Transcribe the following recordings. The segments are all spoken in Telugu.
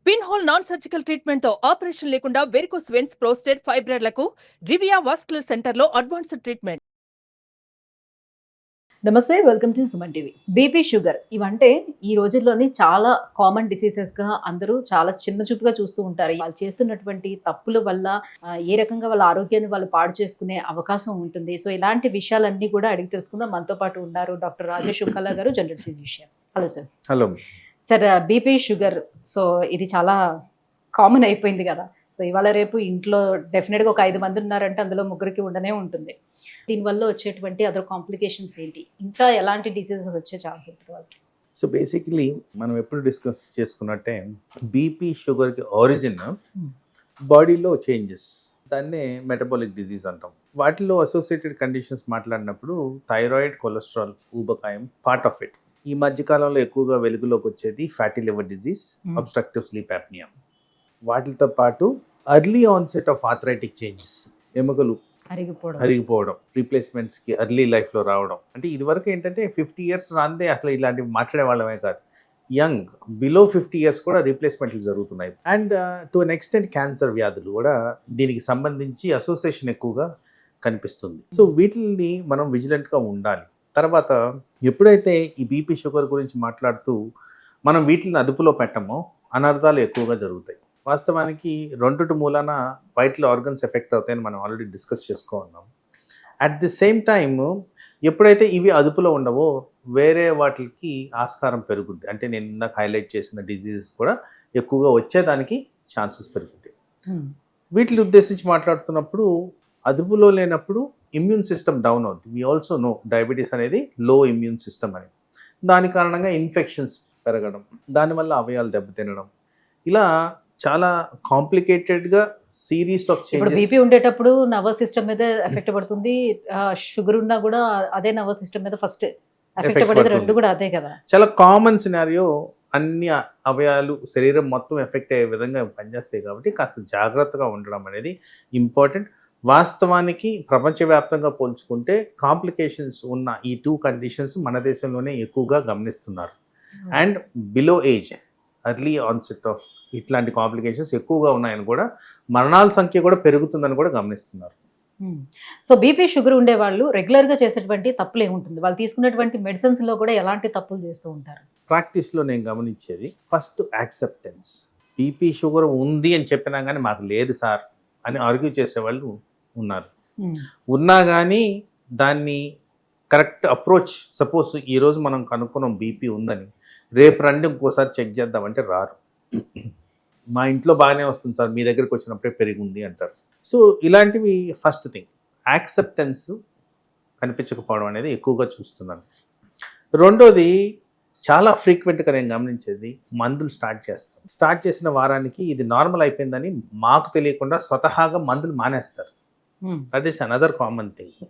Pin hole non surgical treatment తో ఆపరేషన్ లేకుండా వెరికోస్ వెన్స్, ప్రోస్టేట్, ఫైబ్రాయిడ్లకు రివియా వాస్కులర్ సెంటర్ లో అడ్వాన్స్డ్ ట్రీట్మెంట్. నమస్తే, welcome to Suman TV. BP, sugar ఇవంటే ఈ రోజుల్లోని చాలా కామన్ డిసీజెస్గా అందరూ చాలా చిన్న చూపుగా చూస్తూ ఉంటారు. వాళ్ళు చేస్తున్నటువంటి తప్పుల వల్ల ఏ రకంగా వాళ్ళ ఆరోగ్యాన్ని వాళ్ళు పాడు చేసుకునే అవకాశం ఉంటుంది. సో ఇలాంటి విషయాలన్నీ కూడా అడిగి తెలుసుకుందాం. మనతో పాటు ఉన్నారు డాక్టర్ రాజేష్ ఉక్కల్లా గారు, general physician. Hello sir. Hello sir, BP, sugar so ఇది చాలా కామన్ అయిపోయింది కదా. సో ఇవాళ రేపు ఇంట్లో డెఫినెట్గా ఒక 5 మంది ఉన్నారంటే అందులో ముగ్గురికి ఉండనే ఉంటుంది. దీనివల్ల వచ్చేటువంటి అదర్ కాంప్లికేషన్స్ ఏంటి, ఇంకా ఎలాంటి డిసీజెస్ వచ్చే ఛాన్స్ ఉంటుంది వాళ్ళకి? సో బేసిక్లీ మనం ఎప్పుడు డిస్కస్ చేసుకున్నట్టే బీపీ షుగర్కి ఆరిజిన్ బాడీలో చేంజెస్, దాన్నే మెటబాలిక్ డిజీజ్ అంటాం. వాటిలో అసోసియేటెడ్ కండిషన్స్ మాట్లాడినప్పుడు థైరాయిడ్, కొలెస్ట్రాల్, ఊబకాయం పార్ట్ ఆఫ్ ఇట్. ఈ మధ్యకాలంలో ఎక్కువగా వెలుగులోకి వచ్చేది fatty liver disease, obstructive sleep apnoea. వాటితో పాటు early onset of arthritic changes, ఎముకలు అరిగిపోవడం, రీప్లేస్మెంట్స్కి ఎర్లీ లైఫ్లో రావడం. అంటే ఇదివరకు ఏంటంటే 50 years రాందే అసలు ఇలాంటివి మాట్లాడే వాళ్ళమే కాదు. యంగ్ బిలో 50 years కూడా రీప్లేస్మెంట్లు జరుగుతున్నాయి. And to an extent cancer వ్యాధులు కూడా దీనికి సంబంధించి అసోసియేషన్ ఎక్కువగా కనిపిస్తుంది. సో వీటిని మనం విజిలెంట్గా ఉండాలి. తర్వాత ఎప్పుడైతే ఈ బీపీ షుగర్ గురించి మాట్లాడుతూ మనం వీటిని అదుపులో పెట్టమో అనర్థాలు ఎక్కువగా జరుగుతాయి. వాస్తవానికి రెండుటి మూలాన వైటల్ ఆర్గన్స్ ఎఫెక్ట్ అవుతాయని మనం ఆల్రెడీ డిస్కస్ చేసుకున్నాం. అట్ ది సేమ్ టైమ్ ఎప్పుడైతే ఇవి అదుపులో ఉండవో వేరే వాటికి ఆస్కారం పెరుగుద్ది. అంటే నేను ఇందాక హైలైట్ చేసిన డిజీజెస్ కూడా ఎక్కువగా వచ్చేదానికి ఛాన్సెస్ పెరుగుతాయి. వీటిని ఉద్దేశించి మాట్లాడుతున్నప్పుడు అదుపులో లేనప్పుడు ఇమ్యూన్ సిస్టమ్ డౌన్ అవుతుంది. వీ ఆల్సో నో డయాబెటీస్ అనేది లో ఇమ్యూన్ సిస్టమ్ అని. దాని కారణంగా ఇన్ఫెక్షన్స్ పెరగడం, దానివల్ల అవయవాలు దెబ్బతినడం, ఇలా చాలా కాంప్లికేటెడ్గా సిరీస్ ఆఫ్ చేంజెస్. బీపీ ఉండేటప్పుడు నర్వస్ సిస్టమ్ మీద ఎఫెక్ట్ పడుతుంది, షుగర్ ఉన్నా కూడా అదే నర్వస్ సిస్టమ్ మీద ఫస్ట్ ఎఫెక్ట్ పడేది, రెండు కూడా అదే కదా. చాలా కామన్ సినారియో. అన్ని అవయవాలు శరీరం మొత్తం ఎఫెక్ట్ అయ్యే విధంగా పనిచేస్తాయి కాబట్టి కాస్త జాగ్రత్తగా ఉండడం అనేది ఇంపార్టెంట్. వాస్తవానికి ప్రపంచవ్యాప్తంగా పోల్చుకుంటే కాంప్లికేషన్స్ ఉన్న ఈ 2 కండిషన్స్ మన దేశంలోనే ఎక్కువగా గమనిస్తున్నారు. And below age early onset of ఇట్లాంటి కాంప్లికేషన్స్ ఎక్కువగా ఉన్నాయని కూడా, మరణాల సంఖ్య కూడా పెరుగుతుందని కూడా గమనిస్తున్నారు. సో బీపీ, షుగర్ ఉండే వాళ్ళు రెగ్యులర్గా చేసేటువంటి తప్పులు ఏముంటుంది? వాళ్ళు తీసుకున్నటువంటి మెడిసిన్స్లో కూడా ఎలాంటి తప్పులు చేస్తూ ఉంటారు? ప్రాక్టీస్లో నేను గమనించేది ఫస్ట్ యాక్సెప్టెన్స్. బీపీ షుగర్ ఉంది అని చెప్పినా కానీ మాకు లేదు సార్ అని ఆర్గ్యూ చేసేవాళ్ళు ఉన్నారు. ఉన్నా కానీ దాన్ని కరెక్ట్ అప్రోచ్, సపోజ్ ఈరోజు మనం కనుక్కున్నాం బీపీ ఉందని, రేపు రండి ఇంకోసారి చెక్ చేద్దామంటే రారు. మా ఇంట్లో బాగానే వస్తుంది సార్, మీ దగ్గరికి వచ్చినప్పుడే పెరిగింది అంటారు. సో ఇలాంటివి ఫస్ట్ థింగ్. యాక్సెప్టెన్స్ కనిపించకపోవడం అనేది ఎక్కువగా చూస్తున్నాను. రెండోది చాలా ఫ్రీక్వెంట్గా నేను గమనించేది, మందులు స్టార్ట్ చేసిన వారానికి ఇది నార్మల్ అయిపోయిందని మాకు తెలియకుండా స్వతహాగా మందులు మానేస్తారు. That is another common thing.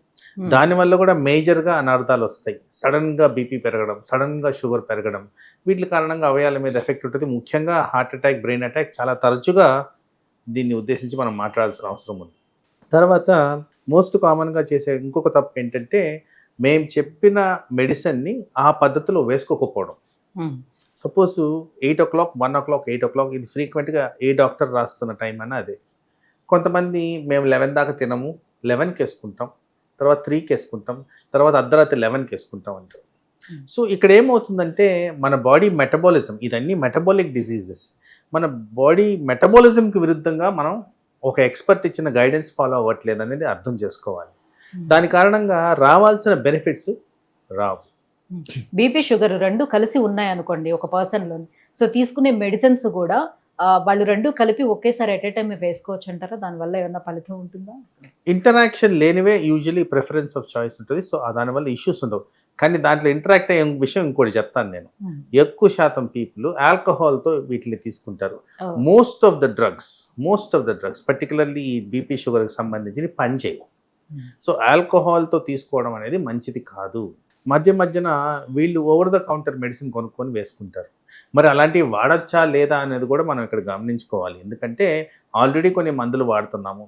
దానివల్ల కూడా మేజర్గా అనర్థాలు వస్తాయి. సడన్గా బీపీ పెరగడం, సడన్గా షుగర్ పెరగడం, వీటి కారణంగా అవయవాల మీద ఎఫెక్ట్ ఉంటుంది. ముఖ్యంగా హార్ట్ అటాక్, బ్రెయిన్ అటాక్ చాలా తరచుగా దీన్ని ఉద్దేశించి మనం మాట్లాడాల్సిన అవసరం ఉంది. తర్వాత మోస్ట్ కామన్గా చేసే ఇంకొక తప్పు ఏంటంటే, మేము చెప్పిన మెడిసిన్ని ఆ పద్ధతిలో వేసుకోకపోవడం. సపోజ్ 8 o'clock, 1 o'clock, 8 o'clock ఇది ఫ్రీక్వెంట్గా ఏ డాక్టర్ రాస్తున్న టైం అన్న అదే. కొంతమంది మేము 11 దాకా తినము, 11కి వేసుకుంటాం, తర్వాత 3కి వేసుకుంటాం, తర్వాత అర్ధరాత్రి 11కి వేసుకుంటాం అంటారు. సో ఇక్కడ ఏమవుతుందంటే మన బాడీ మెటబాలిజం, ఇదన్నీ మెటబాలిక్ డిసీజెస్, మన బాడీ మెటబాలిజంకి విరుద్ధంగా మనం ఒక ఎక్స్పర్ట్ ఇచ్చిన గైడెన్స్ ఫాలో అవ్వట్లేదు అనేది అర్థం చేసుకోవాలి. దాని కారణంగా రావాల్సిన బెనిఫిట్స్ రావు. బీపీ, షుగర్ రెండు కలిసి ఉన్నాయనుకోండి ఒక పర్సన్లో, సో తీసుకునే మెడిసిన్స్ కూడా వాళ్ళు రెండు కలిపి ఒకేసారి ఎట్ ఏ టైం వేసుకోవచ్చు అంటారా? దానివల్ల ఏమైనా ఫలితం ఉంటుందా? ఇంటరాక్షన్ లేనివే యూజువలీ ప్రిఫరెన్స్ ఆఫ్ చాయిస్ ఉంటుంది. సో దానివల్ల ఇష్యూస్ ఉండవు. కానీ దాంట్లో ఇంటరాక్ట్ అయ్యే విషయం ఇంకోటి చెప్తాను నేను. ఎక్కువ శాతం పీపుల్ ఆల్కహాల్తో వీటిని తీసుకుంటారు. Most of the drugs particularly ఈ బీపీ షుగర్కి సంబంధించి పనిచేయవు. సో ఆల్కహాల్తో తీసుకోవడం అనేది మంచిది కాదు. మధ్యన వీళ్ళు ఓవర్ ద కౌంటర్ మెడిసిన్ కొనుక్కొని వేసుకుంటారు. మరి అలాంటివి వాడచ్చా లేదా అనేది కూడా మనం ఇక్కడ గమనించుకోవాలి. ఎందుకంటే ఆల్రెడీ కొన్ని మందులు వాడుతున్నాము,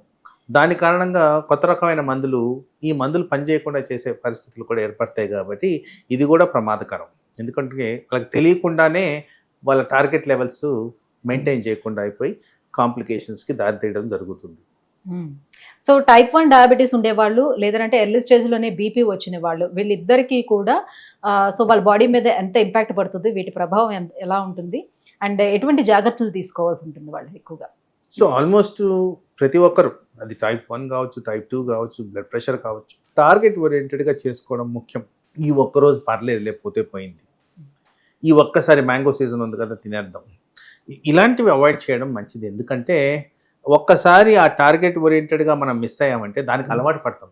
దాని కారణంగా కొత్త రకమైన మందులు, ఈ మందులు పనిచేయకుండా చేసే పరిస్థితులు కూడా ఏర్పడతాయి. కాబట్టి ఇది కూడా ప్రమాదకరం. ఎందుకంటే వాళ్ళకి తెలియకుండానే వాళ్ళ టార్గెట్ లెవెల్స్ మెయింటైన్ చేయకుండా అయిపోయి కాంప్లికేషన్స్కి దారితీయడం జరుగుతుంది. సో టైప్ 1 డయాబెటీస్ ఉండేవాళ్ళు లేదంటే ఎర్లీ స్టేజ్లోనే బీపీ వచ్చిన వాళ్ళు వీళ్ళిద్దరికీ కూడా సో వాళ్ళ బాడీ మీద ఎంత ఇంపాక్ట్ పడుతుంది, వీటి ప్రభావం ఎలా ఉంటుంది, అండ్ ఎటువంటి జాగ్రత్తలు తీసుకోవాల్సి ఉంటుంది వాళ్ళు ఎక్కువగా? సో ఆల్మోస్ట్ ప్రతి ఒక్కరు, అది టైప్ 1 కావచ్చు, టైప్ 2 కావచ్చు, బ్లడ్ ప్రెషర్ కావచ్చు, టార్గెట్ ఓరియంటెడ్గా చేసుకోవడం ముఖ్యం. ఈ ఒక్కరోజు పర్లేదు, లేకపోతే పోయింది, ఈ ఒక్కసారి మ్యాంగో సీజన్ ఉంది కదా తినేద్దాం, ఇలాంటివి అవాయిడ్ చేయడం మంచిది. ఎందుకంటే ఒక్కసారి ఆ టార్గెట్ ఓరియంటెడ్గా మనం మిస్ అయ్యామంటే దానికి అలవాటు పడతాం.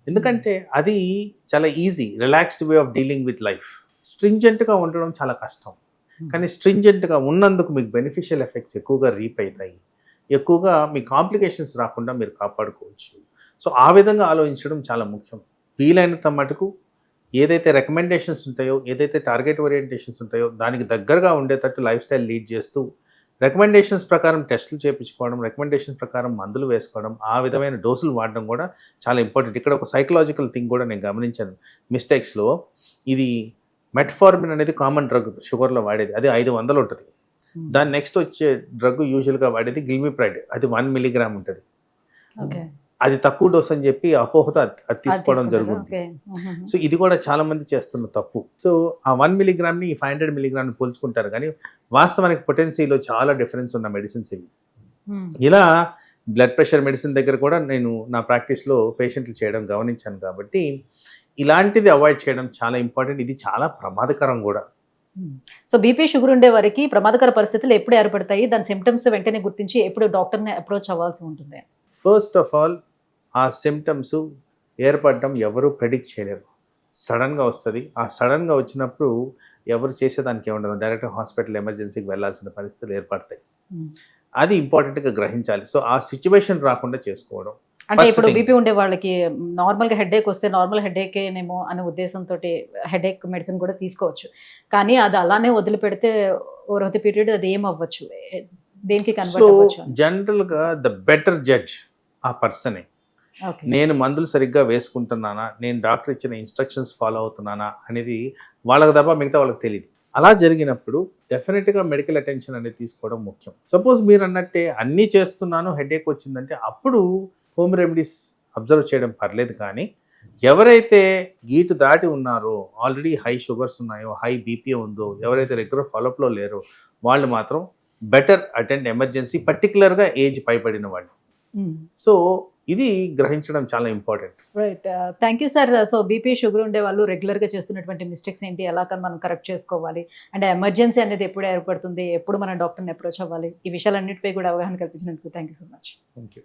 ఎందుకంటే అది చాలా easy, relaxed way of dealing with life. స్ట్రింజెంట్గా ఉండడం చాలా కష్టం, కానీ స్ట్రింజెంట్గా ఉన్నందుకు మీకు బెనిఫిషియల్ ఎఫెక్ట్స్ ఎక్కువగా రీప్ అవుతాయి, ఎక్కువగా మీ కాంప్లికేషన్స్ రాకుండా మీరు కాపాడుకోవచ్చు. సో ఆ విధంగా ఆలోచించడం చాలా ముఖ్యం. వీలైనంత మటుకు ఏదైతే రికమెండేషన్స్ ఉంటాయో, ఏదైతే టార్గెట్ ఓరియంటేషన్స్ ఉంటాయో దానికి దగ్గరగా ఉండేటట్టు లైఫ్ స్టైల్ లీడ్ చేస్తూ రికమెండేషన్స్ ప్రకారం టెస్టులు చేయించుకోవడం, రికమెండేషన్స్ ప్రకారం మందులు వేసుకోవడం, ఆ విధమైన డోసులు వాడడం కూడా చాలా ఇంపార్టెంట్. ఇక్కడ ఒక సైకలాజికల్ థింగ్ కూడా నేను గమనించాను మిస్టేక్స్లో. ఇది మెట్ఫార్మిన్ అనేది కామన్ డ్రగ్ షుగర్లో వాడేది, అది 500 ఉంటుంది. దాని నెక్స్ట్ వచ్చే డ్రగ్ యూజువల్గా వాడేది గిల్మిప్రైడ్, అది 1 మిలీగ్రామ్ ఉంటుంది. అది తక్కువ డోస్ అని చెప్పి అపోహతో అది తీసుకోవడం జరుగుతుంది. సో ఇది కూడా చాలా మంది చేస్తున్న తప్పు. సో ఆ 1 మిలీగ్రామ్ని 500 మిలీగ్రామ్ని పోల్చుకుంటారు, కానీ వాస్తవానికి పొటెన్సీలో చాలా డిఫరెన్స్ ఉన్న మెడిసిన్స్ ఇవి. ఇలా బ్లడ్ ప్రెషర్ మెడిసిన్ దగ్గర కూడా నేను నా ప్రాక్టీస్లో పేషెంట్లు చేయడం గమనించాను. కాబట్టి ఇలాంటిది అవాయిడ్ చేయడం చాలా ఇంపార్టెంట్. ఇది చాలా ప్రమాదకరం కూడా. సో బీపీ షుగర్ ఉండే వారికి ప్రమాదకర పరిస్థితులు ఎప్పుడు ఏర్పడతాయి, దాని సిమ్టమ్స్ వెంటనే గుర్తించి ఎప్పుడు డాక్టర్ని అప్రోచ్ అవ్వాల్సి ఉంటుంది? ఫస్ట్ ఆఫ్ ఆల్ ఆ సిమ్టమ్స్ ఏర్పడడం ఎవరు ప్రెడిక్ట్ చేయలేరు, సడన్గా వస్తుంది. ఆ సడన్గా వచ్చినప్పుడు ఎవరు చేసేదానికి ఏముండదు, డైరెక్ట్ హాస్పిటల్ ఎమర్జెన్సీకి వెళ్ళాల్సిన పరిస్థితులు ఏర్పడతాయి. అది ఇంపార్టెంట్గా గ్రహించాలి. సో ఆ సిచ్యువేషన్ రాకుండా చేసుకోవడం. అంటే ఇప్పుడు బీపీ ఉండే వాళ్ళకి నార్మల్గా హెడేక్ వస్తే నార్మల్ హెడేకేనేమో అనే ఉద్దేశంతో హెడేక్ మెడిసిన్ కూడా తీసుకోవచ్చు, కానీ అది అలానే వదిలిపెడితే ఓవర్ ది పీరియడ్ అది ఏం అవ్వచ్చు, దేనికి కన్వర్ట్ అవ్వచ్చు? జనరల్గా ద బెటర్ జడ్జ్ ఆ పర్సనే. నేను మందులు సరిగ్గా వేసుకుంటున్నానా, నేను డాక్టర్ ఇచ్చిన ఇన్స్ట్రక్షన్స్ ఫాలో అవుతున్నానా అనేది వాళ్ళకి తప్ప మిగతా వాళ్ళకి తెలియదు. అలా జరిగినప్పుడు డెఫినెట్గా మెడికల్ అటెన్షన్ అనేది తీసుకోవడం ముఖ్యం. సపోజ్ మీరు అన్నట్టే అన్నీ చేస్తున్నాను, హెడేక్ వచ్చిందంటే అప్పుడు హోమ్ రెమెడీస్ అబ్జర్వ్ చేయడం పర్లేదు. కానీ ఎవరైతే గీటు దాటి ఉన్నారో, ఆల్రెడీ హై షుగర్స్ ఉన్నాయో, హై బీపీ ఉందో, ఎవరైతే రెగ్యులర్ ఫాలోఅప్లో లేరో వాళ్ళు మాత్రం బెటర్ అటెండ్ ఎమర్జెన్సీ, పర్టికులర్గా ఏజ్ పైబడిన వాళ్ళు. సో ఇది గ్రహించడం చాలా important. Right, thank you sir. So BP sugar ఉండే వాళ్ళు రెగ్యులర్గా చేస్తున్నటువంటి మిస్టేక్స్ ఏంటి, ఎలా కానీ మనం కరెక్ట్ చేసుకోవాలి, అండ్ ఎమర్జెన్సీ అనేది ఎప్పుడు ఏర్పడుతుంది, ఎప్పుడు మనం డాక్టర్ని అప్రోచ్ అవ్వాలి, ఈ విషయాలన్నిటిపై కూడా అవగాహన కల్పించినందుకు thank you so much. Thank you.